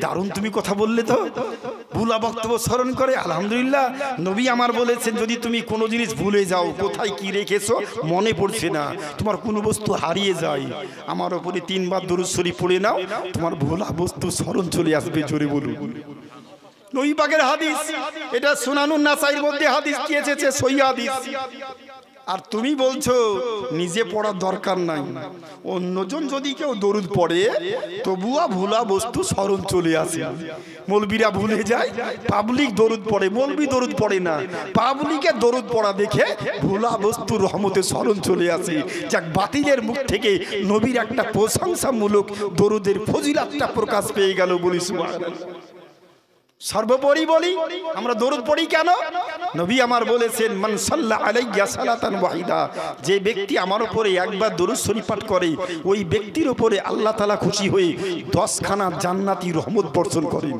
দারুণ তুমি কথা বললে তো, ভুলা বক্তব্য স্মরণ করে। আলহামদুলিল্লাহ, নবী আমার বলেছেন যদি তুমি কোনো জিনিস ভুলে যাও, কোথায় কি রেখেছো মনে পড়ছে না, তোমার কোনো বস্তু হারিয়ে যায়, আমার ওপরে 3 বার দরুদ শরীফ পড়ে নাও, তোমার ভোলা বস্তু স্মরণ চলে আসবে। জোরে বলুন। নবী পাকের হাদিস, এটা সুনানুন নাসাইর মধ্যে হাদিস কি এসেছে, সহিহ হাদিস। আর তুমি বলছো নিজে পড়ার দরকার নাই, অন্যজন যদি কেউ দরুদ পড়ে তবুও ভুলা বস্তু স্মরণ চলে আসে। মৌলবীরা ভুলে যায়, পাবলিক দরুদ পড়ে, মৌলবী দরুদ পড়ে না, পাবলিকের দরুদ পড়া দেখে ভুলা বস্তু রহমতে স্মরণ চলে আসে। যাক, বাতিলের মুখ থেকে নবীর একটা প্রশংসামূলক দরুদের ফজিলাতটা প্রকাশ পেয়ে গেল। বলি সুবহানাল্লাহ। সর্বোপরি বলি, আমরা দরুদ পড়ি কেন? নবী আমার বলেছেন, মান সাল্লা আলাইয়া সালাতান ওয়াহিদা, যে ব্যক্তি আমার উপরে একবার দরুদ শরীফ পাঠ করে ওই ব্যক্তির উপরে আল্লাহ তাআলা খুশি হয়ে 10খানা জান্নাতি রহমত বর্ষণ করেন।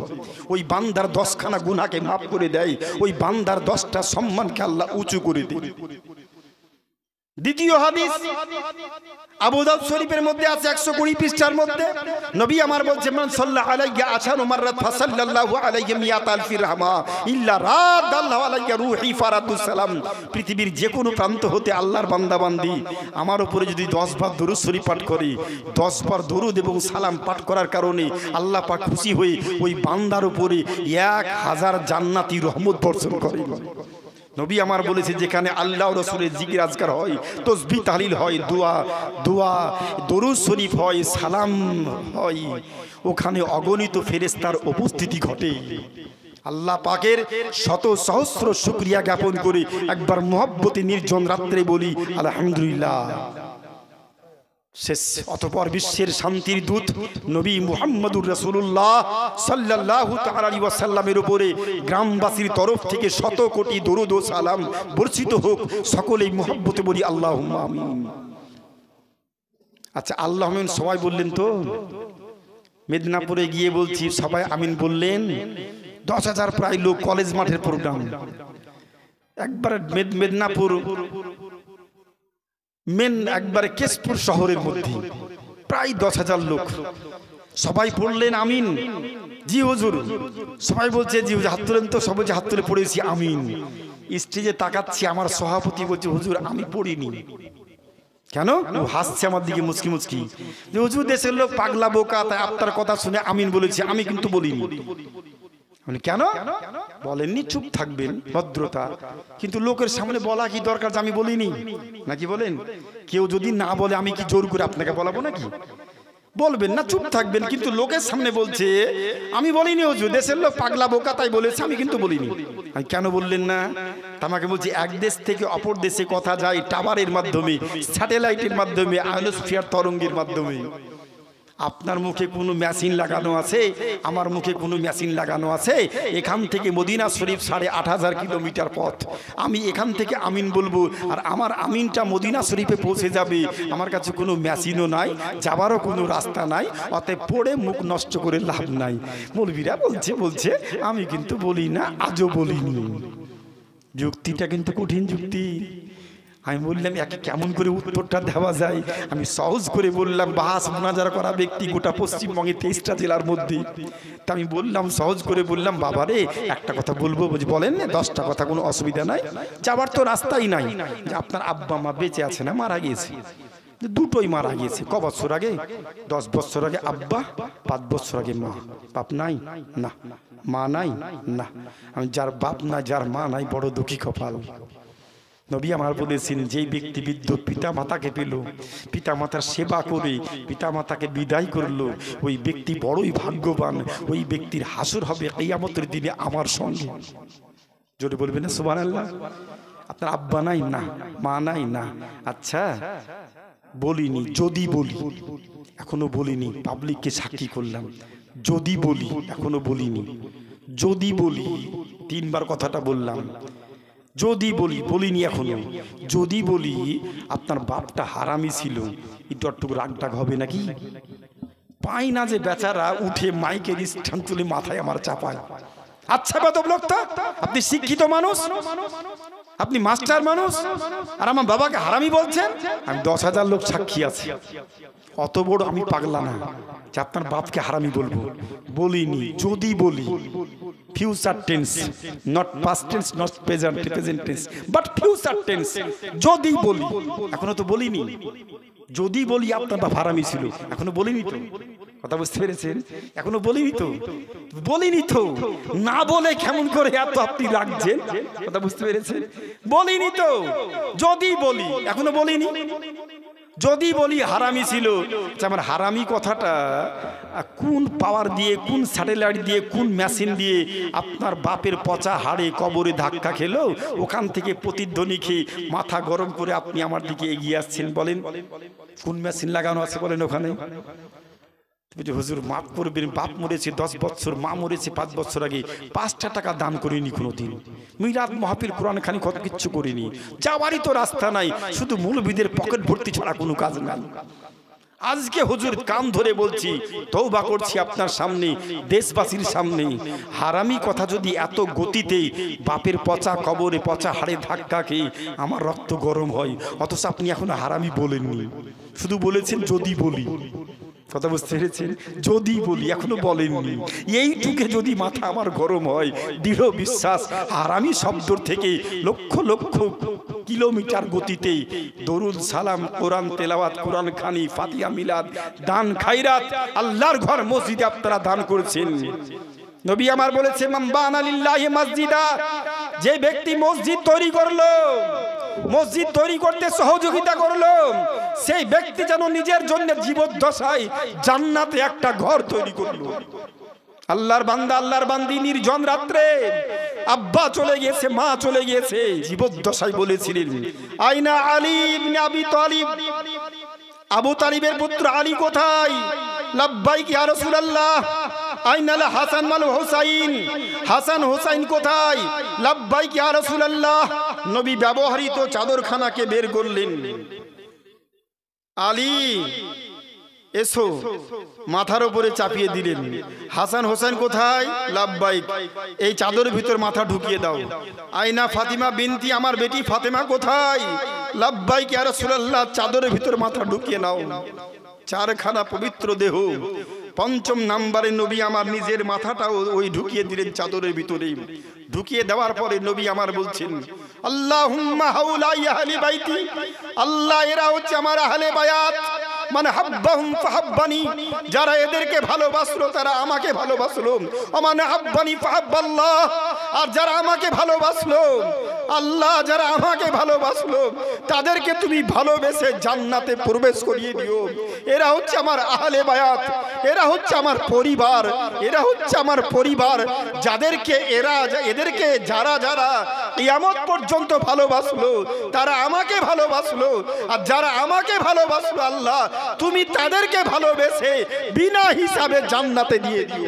ওই বান্দার 10খানা গুনাহকে মাফ করে দেয়, ওই বান্দার 10টা সম্মানকে আল্লাহ উঁচু করে দেন। দ্বিতীয় হাদিস আবু দাউদ শরীফের মধ্যে আছে 120 পৃষ্ঠার মধ্যে নবী আমার বলছেন মান সাল্লাল্লাহু আলাইহি আশারু মাররাত ফাসাল্লাল্লাহু আলাইহি মিয়াত আলফি রাহমা ইল্লা রাদাল্লাহু আলাইহি রূহি ফারাদুস সালাম। পৃথিবীর যে কোনো প্রান্ত হতে আল্লাহর বান্দা বান্দি আমার উপরে যদি 10 বার দরুদ শরীফ পাঠ করে, 10 বার দরুদ এবং সালাম পাঠ করার কারণে আল্লাহ পাক খুশি হয়ে ওই বান্দার উপরে 1000 জান্নাতি রহমত বর্ষণ করে। নবী আমার বলেছে যেখানে আল্লাহ ও রাসূলের জিকির আজকার হয়, তাসবিহ তাহলিল হয়, দোয়া দরুদ শরীফ হয়, সালাম হয়, ওখানে অগণিত ফেরেশতার উপস্থিতি ঘটে। আল্লাহ পাকের শত সহস্র শুকরিয়া জ্ঞাপন করে একবার মহব্বতে নির্জন রাত্রে বলি আলহামদুলিল্লাহ। শেষ অতঃপর বিশ্বের শান্তির দূত নবী মুহাম্মদুর রাসূলুল্লাহ সাল্লাল্লাহু তাআলা আলাইহি ওয়াসাল্লামের উপরে গ্রামবাসীর তরফ থেকে শত কোটি দরুদ ও সালাম বর্ষিত হোক। সকলেই মুহাব্বতে বলি আল্লাহুম্মা আমিন। আচ্ছা, আল্লাহ আমিন সবাই বললেন তো? মেদিনীপুরে গিয়ে বলছি সবাই আমিন বললেন। 10,000 প্রায় লোক, কলেজ মাঠের প্রোগ্রাম। একবার মেদিনীপুর একবারে কেশপুর শহরের মধ্যে প্রায় 10,000 লোক, সবাই পড়লেন আমিন। জি হুজুর, সবাই বলছে জি হুজুর, হাত তুলেন তো। সবাই হাত তুলে পড়েছি আমিন। স্টেজে তাকাচ্ছি, আমার সভাপতি বলছে হুজুর আমি পড়িনি। কেন? ও হাসছে আমার দিকে মুচকি মুচকি, যে হুজুর দেশের লোক পাগলা বোকা, তাই আপনার কথা শুনে আমিন বলেছি, আমি কিন্তু বলিনি। কেন বলেননি? চুপ থাকবেন, ভদ্রতা। কিন্তু লোকের সামনে বলা কি দরকার যে আমি বলিনি? নাকি বলেন? কেউ যদি না বলে আমি কি জোর করে আপনাকে বলাবো নাকি? বলবেন না, চুপ থাকবেন। কিন্তু লোকের সামনে বলছে আমি বলিনি হুজুর, দেশের লোক পাগলা বোকা তাই বলেছে, আমি কিন্তু বলিনি। আমি কেন বললেন না? আমাকে বলছি এক দেশ থেকে অপর দেশে কথা যায় টাওয়ারের মাধ্যমে, স্যাটেলাইটের মাধ্যমে, আয়নোস্ফিয়ার তরঙ্গের মাধ্যমে। আপনার মুখে কোনো মেশিন লাগানো আছে, আমার মুখে কোনো মেশিন লাগানো আছে? এখান থেকে মদিনা শরীফ 8,500 কিলোমিটার পথ। আমি এখান থেকে আমিন বলবো আর আমার আমিনটা মদিনা শরীফে পৌঁছে যাবে। আমার কাছে কোনো মেশিনও নাই, যাবারও কোনো রাস্তা নাই, অতএব পড়ে মুখ নষ্ট করে লাভ নাই। মৌলবীরা বলছে আমি কিন্তু বলি না, আজও বলিনি। যুক্তিটা কিন্তু কঠিন যুক্তি। আমি বললাম একে কেমন করে উত্তরটা দেওয়া যায়? আমি সহজ করে বললাম, বাহাস মোনাজারা করা ব্যক্তি গোটা পশ্চিমবঙ্গে 23টা জেলার মধ্যে। তা আমি বললাম, সহজ করে বললাম, বাবারে একটা কথা বলবো। বলেন না, 10টা কথা, কোনো অসুবিধা নাই। যাবার তো রাস্তাই নাই। যে আপনার আব্বা মা বেঁচে আছে না মারা গিয়েছে? দুটোই মারা গিয়েছে। ক বছর আগে? 10 বছর আগে আব্বা, 5 বছর আগে মা। বাপ নাই? না। মা নাই? না। আমি যার বাপ নাই, যার মা নাই, বড় দুঃখী কপাল। নবী আমার বলেছেন, যেই ব্যক্তি বৃদ্ধ পিতা মাতাকে পেল, পিতা মাতার সেবা করে পিতা মাতাকে বিদায় করলো, ওই ব্যক্তি বড়ই ভাগ্যবান। ওই ব্যক্তির হাসর হবে কিয়ামতের দিনে আমার সঙ্গে। জোরে বলবেন না সুবহানাল্লাহ? আপনার আব্বা নাই? না। মা নাই? না। আচ্ছা, বলিনি, যদি বলি, এখনো বলিনি, পাবলিককে সাক্ষী করলাম, যদি বলি, এখনো বলিনি, যদি বলি, 3 বার কথাটা বললাম। যদি বলি, বলিনি এখনো। যদি বলি আপনার বাপটা হারামি ছিল, একটু রাগটাগ হবে নাকি? পাই না যে বেচারা, উঠে মাইকের স্ট্যান্ড তুলে মাথায় আমার চাপায়। আচ্ছা বেদব লোক তো, আপনি শিক্ষিত মানুষ, আপনি মাস্টার মানুষ, আর আমার বাবাকে হারামি বলছেন? আমি 10,000 লোক সাক্ষী আছে। অত বড় আমি পাগলা না যে আপনার বাপকে হারামি বলবো। বলিনি। যদি বলি, future tense, not past tense, not present tense, but future tense. যদি বলি, এখনো তো বলিনি। যদি বলি আপনার বাপ হারামি ছিল, এখনো বলিনি তো। কথা বুঝতে পেরেছেন? এখনো বলিনি তো। বলিনি তো, না বলে কেমন করে এত আপনি রাখছেন? কথা বুঝতে পেরেছেন? বলিনি তো। যদি বলি, এখনো বলিনি। যদি বলি হারামি ছিল, আমার হারামি কথাটা কোন পাওয়ার দিয়ে, কোন স্যাটেলাইট দিয়ে, কোন মেশিন দিয়ে আপনার বাপের পচা হাড়ে কবরে ধাক্কা খেলো, ওখান থেকে প্রতিধ্বনি খেয়ে মাথা গরম করে আপনি আমার দিকে এগিয়ে আসছেন? বলেন কোন মেশিন লাগানো আছে? বলেন ওখানে। হুজুর মাফ করবেন, বাপ মরেছে 10 বছর, মা মরেছে 5 বছর আগে, 5টা টাকা দান করিনি কোনোদিন। মিলাদ মাহফিল কোরআন খানি কত কিচ্ছু করিনি। যাওয়ারই তো রাস্তা নাই, শুধু মৌলবীদের পকেট ভর্তি ছাড়া কোনো কাজ নাই। আজকে হুজুর কান ধরে বলছি, তওবা করছি আপনার সামনে, দেশবাসীর সামনে, হারামি কথা যদি এত গতিতে বাপের পচা কবরে পচা হাড়ে ধাক্কা খেয়ে আমার রক্ত গরম হয়, অথচ আপনি এখনো হারামি বলেননি, শুধু বলেছেন যদি বলি। কথা বুঝতে পেরেছেন? যদি বলি, এখনো বলেননি। এইটুকে যদি মাথা আমার গরম হয়, দৃঢ় বিশ্বাস হারামি শব্দ থেকে লক্ষ লক্ষ কিলোমিটার গতিতে দরুদ সালাম, কোরআন তেলাওয়াত, কোরআন খানি, ফাতিহা, মিলাদ, দান, খায়রাত, আল্লাহর ঘর মসজিদে আপনারা দান করেছেন। নবী আমার বলেছে, মান বানা লিল্লাহি মসজিদা, যে ব্যক্তি মসজিদ তৈরি করলো, মসজিদ তৈরি করতে সহযোগিতা করলো, সেই ব্যক্তি যেন নিজের জন্য জীবদ্দশায় জান্নাতে একটা ঘর তৈরি করলো। আল্লাহর বান্দা, আল্লাহর বান্দি নির্জন রাত্রে আব্বা চলে গিয়েছে, মা চলে গিয়েছে, জীবদ্দশায় বলেছিলেন, আইনা আলী ইবনে আবি তালিব, আবু তালিবের পুত্র আলী কোথায়? লাব্বাইক ইয়া রাসূলুল্লাহ। আইনাল হাসান ওয়াল হুসাইন, হাসান হুসাইন কোথায়? লাব্বাইক ইয়া রাসূলুল্লাহ। নবী ব্যবহৃত চাদরখানাকে বের করলেন, আলী এসো, মাথার উপরে চাপিয়ে দিলেন। হাসান হোসেন কোথায়? লাব্বাইক, এই চাদরের ভিতর মাথা ঢুকিয়ে দাও। আইনা ফাতিমা বিনতি, আমার বেটি ফাতেমা কোথায়? লাব্বাইক ইয়া রাসূলুল্লাহ, চাদরের ভিতর মাথা ঢুকিয়ে নাও। চারখানা পবিত্র দেহ, পঞ্চম নাম্বারে নবী আমার নিজের মাথাটাও ওই ঢুকিয়ে দিলেন চাদরের ভিতরে। ঢুকিয়ে দেওয়ার পরে নবী আমার বলছেন, আল্লাহুম্মা হাউলা আহলি বাইতি, আল্লাহ এরা হচ্ছে আমার আহলে বায়াত, মানে হাব্বাহুম ফাহাব্বানি, যারা এদেরকে ভালোবাসলো তারা আমাকে ভালোবাসলো, মানে হাব্বানি ফাহাব্বাল্লাহ, আর যারা আমাকে ভালোবাসলো আল্লাহ, যারা আমাকে ভালোবাসলো তাদেরকে তুমি ভালোবেসে জান্নাতে প্রবেশ করিয়ে দিও। এরা হচ্ছে আমার আহলে বায়াত, এরা হচ্ছে আমার পরিবার, এরা হচ্ছে আমার পরিবার, যাদেরকে এদেরকে যারা যারা কিয়ামত পর্যন্ত ভালোবাসলো তারা আমাকে ভালোবাসলো, আর যারা আমাকে ভালোবাসলো আল্লাহ তুমি তাদেরকে ভালোবেসে বিনা হিসাবে জান্নাতে দিয়ে দিও।